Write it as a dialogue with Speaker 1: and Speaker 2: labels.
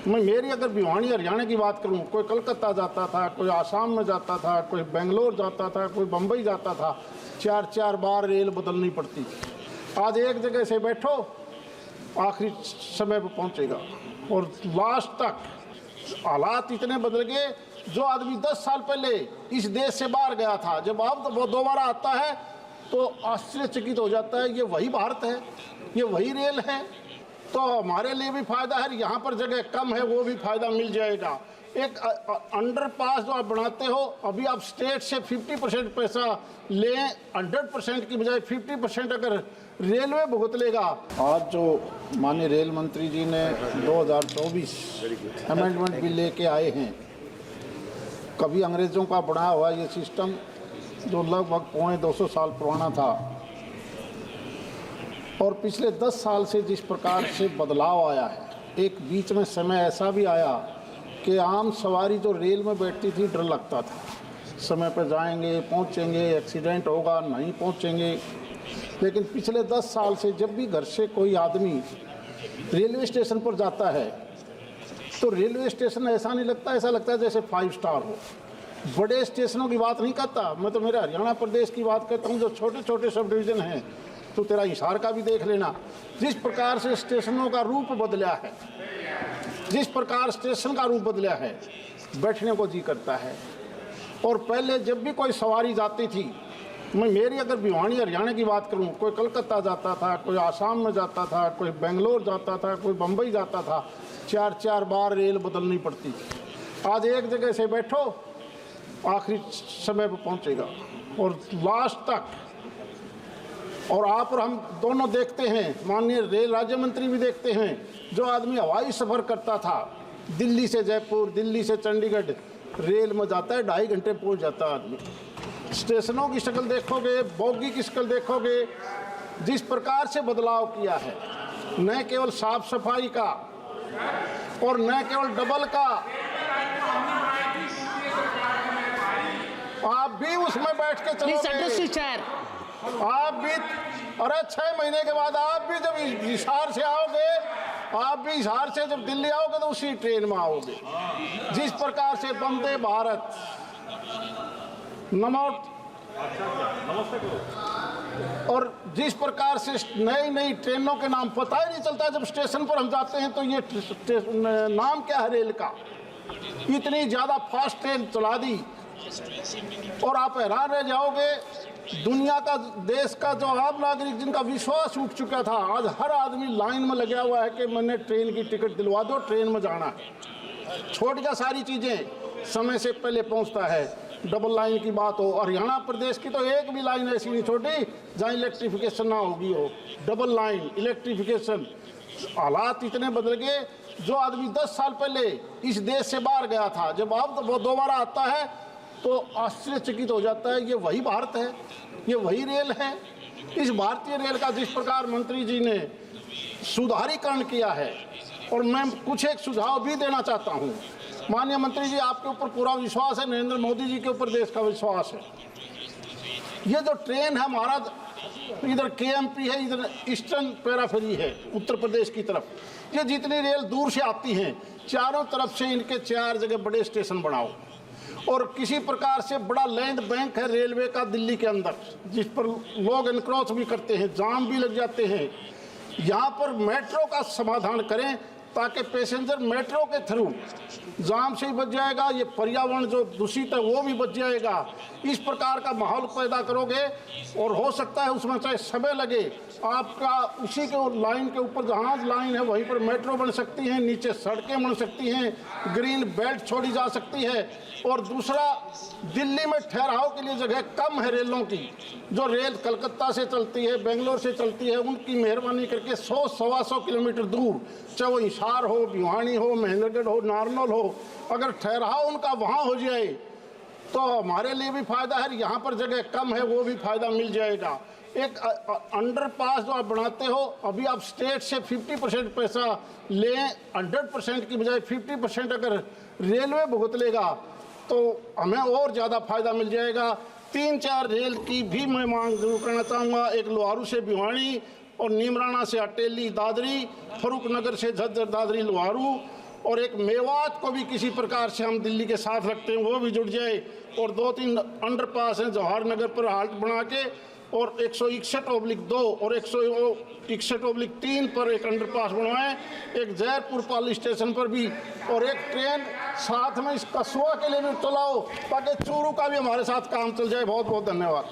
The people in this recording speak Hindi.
Speaker 1: मैं मेरी अगर भिवानी हरियाणा की बात करूं, कोई कलकत्ता जाता था, कोई आसाम में जाता था, कोई बेंगलोर जाता था, कोई बम्बई जाता था, 4-4 बार रेल बदलनी पड़ती थी। आज एक जगह से बैठो, आखिरी समय पर पहुंचेगा। और लास्ट तक हालात इतने बदल गए, जो आदमी 10 साल पहले इस देश से बाहर गया था, जब अब वो दोबारा आता है तो आश्चर्यचकित हो जाता है, ये वही भारत है, ये वही रेल है। तो हमारे लिए भी फ़ायदा है, यहाँ पर जगह कम है वो भी फ़ायदा मिल जाएगा। एक अंडरपास जो आप बनाते हो, अभी आप स्टेट से 50% पैसा लें, 100% की बजाय 50% अगर रेलवे भुगत लेगा। आज जो माननीय रेल मंत्री जी ने 2024 अमेंडमेंट बिल लेके आए हैं, कभी अंग्रेज़ों का बनाया हुआ ये सिस्टम जो लगभग 250 साल पुराना था, और पिछले 10 साल से जिस प्रकार से बदलाव आया है, एक बीच में समय ऐसा भी आया कि आम सवारी जो रेल में बैठती थी डर लगता था, समय पर जाएंगे, पहुंचेंगे, एक्सीडेंट होगा, नहीं पहुंचेंगे। लेकिन पिछले 10 साल से जब भी घर से कोई आदमी रेलवे स्टेशन पर जाता है तो रेलवे स्टेशन ऐसा नहीं लगता, ऐसा लगता है जैसे 5 स्टार हो। बड़े स्टेशनों की बात नहीं करता मैं, तो मेरे हरियाणा प्रदेश की बात करता हूँ। जो छोटे छोटे सब डिवीज़न हैं, तो तेरा हिसार का भी देख लेना, जिस प्रकार से स्टेशनों का रूप बदला है, जिस प्रकार स्टेशन का रूप बदला है, बैठने को जी करता है। और पहले जब भी कोई सवारी जाती थी, मैं मेरी अगर भिवानी हरियाणा की बात करूं, कोई कलकत्ता जाता था, कोई आसाम में जाता था, कोई बेंगलोर जाता था, कोई बम्बई जाता था, 4-4 बार रेल बदलनी पड़ती थी। आज एक जगह से बैठो, आखिरी समय पर पहुंचेगा। और लास्ट तक, और आप और हम दोनों देखते हैं, माननीय रेल राज्य मंत्री भी देखते हैं, जो आदमी हवाई सफ़र करता था, दिल्ली से जयपुर, दिल्ली से चंडीगढ़, रेल में जाता है 2.5 घंटे पहुंच जाता है आदमी। स्टेशनों की शक्ल देखोगे, बोगी की शक्ल देखोगे, जिस प्रकार से बदलाव किया है, न केवल साफ सफाई का और न केवल डबल का, आप भी उसमें बैठ के चलोगे, आप भी, अरे 6 महीने के बाद आप भी जब हिसार से आओगे, आप भी हिसार से जब दिल्ली आओगे तो उसी ट्रेन में आओगे। जिस प्रकार से वंदे भारत, और जिस प्रकार से नई नई ट्रेनों के नाम पता ही नहीं चलता, जब स्टेशन पर हम जाते हैं तो ये नाम क्या है रेल का, इतनी ज़्यादा फास्ट ट्रेन चला दी। और आप हैरान रह जाओगे, दुनिया का, देश का जो आम नागरिक जिनका विश्वास उठ चुका था, आज हर आदमी लाइन में लगा हुआ है कि मैंने ट्रेन की टिकट दिलवा दो, ट्रेन में जाना है। छोड़ गया सारी चीज़ें, समय से पहले पहुंचता है। डबल लाइन की बात हो, हरियाणा प्रदेश की तो एक भी लाइन ऐसी नहीं छोड़ी जहाँ इलेक्ट्रिफिकेशन ना होगी हो। डबल लाइन, इलेक्ट्रिफिकेशन, हालात इतने बदल गए, जो आदमी 10 साल पहले इस देश से बाहर गया था, जब अब वो दोबारा आता है तो आश्चर्यचकित हो जाता है, ये वही भारत है, ये वही रेल है। इस भारतीय रेल का जिस प्रकार मंत्री जी ने सुधारीकरण किया है, और मैं कुछ एक सुझाव भी देना चाहता हूँ। माननीय मंत्री जी, आपके ऊपर पूरा विश्वास है, नरेंद्र मोदी जी के ऊपर देश का विश्वास है। ये जो ट्रेन है हमारा, इधर KMP है, इधर ईस्टर्न पैराफेरी है उत्तर प्रदेश की तरफ, ये जितनी रेल दूर से आती हैं, चारों तरफ से इनके 4 जगह बड़े स्टेशन बनाओ, और किसी प्रकार से बड़ा लैंड बैंक है रेलवे का दिल्ली के अंदर, जिस पर लोग एनक्रोच भी करते हैं, जाम भी लग जाते हैं। यहाँ पर मेट्रो का समाधान करें, ताकि पैसेंजर मेट्रो के थ्रू जाम से ही बच जाएगा, ये पर्यावरण जो दूषित है वो भी बच जाएगा। इस प्रकार का माहौल पैदा करोगे, और हो सकता है उसमें चाहे समय लगे, आपका उसी के लाइन के ऊपर जहाज लाइन है वहीं पर मेट्रो बन सकती है, नीचे सड़कें बन सकती हैं, ग्रीन बेल्ट छोड़ी जा सकती है। और दूसरा, दिल्ली में ठहराव के लिए जगह कम है रेलों की, जो रेल कलकत्ता से चलती है, बेंगलोर से चलती है, उनकी मेहरबानी करके 100-125 किलोमीटर दूर, चाहे वो हिसार हो, भिवानी हो, महेंद्रगढ़ हो, नारनौल हो, अगर ठहराव उनका वहाँ हो जाए तो हमारे लिए भी फ़ायदा है, यहाँ पर जगह कम है वो भी फ़ायदा मिल जाएगा। एक अंडरपास जो आप बनाते हो, अभी आप स्टेट से 50% पैसा लें, 100% की बजाय 50% अगर रेलवे भुगत लेगा तो हमें और ज़्यादा फ़ायदा मिल जाएगा। 3-4 रेल की भी मैं मांग जरूर करना चाहूँगा, एक लोहारू से भिवानी, और नीमराना से अटेली दादरी, फरूख नगर से झज्जर दादरी लोहारू, और एक मेवात को भी किसी प्रकार से हम दिल्ली के साथ रखते हैं, वो भी जुड़ जाए। और 2-3 अंडरपास हैं जवाहर नगर पर हाल्ट बना के, और 161/2 और 161/3 पर एक अंडरपास बनवाएं, एक जयपुर पाली स्टेशन पर भी, और एक ट्रेन साथ में इस कस्बा के लिए भी चलाओ, ताकि चूरू का भी हमारे साथ काम चल जाए। बहुत बहुत धन्यवाद।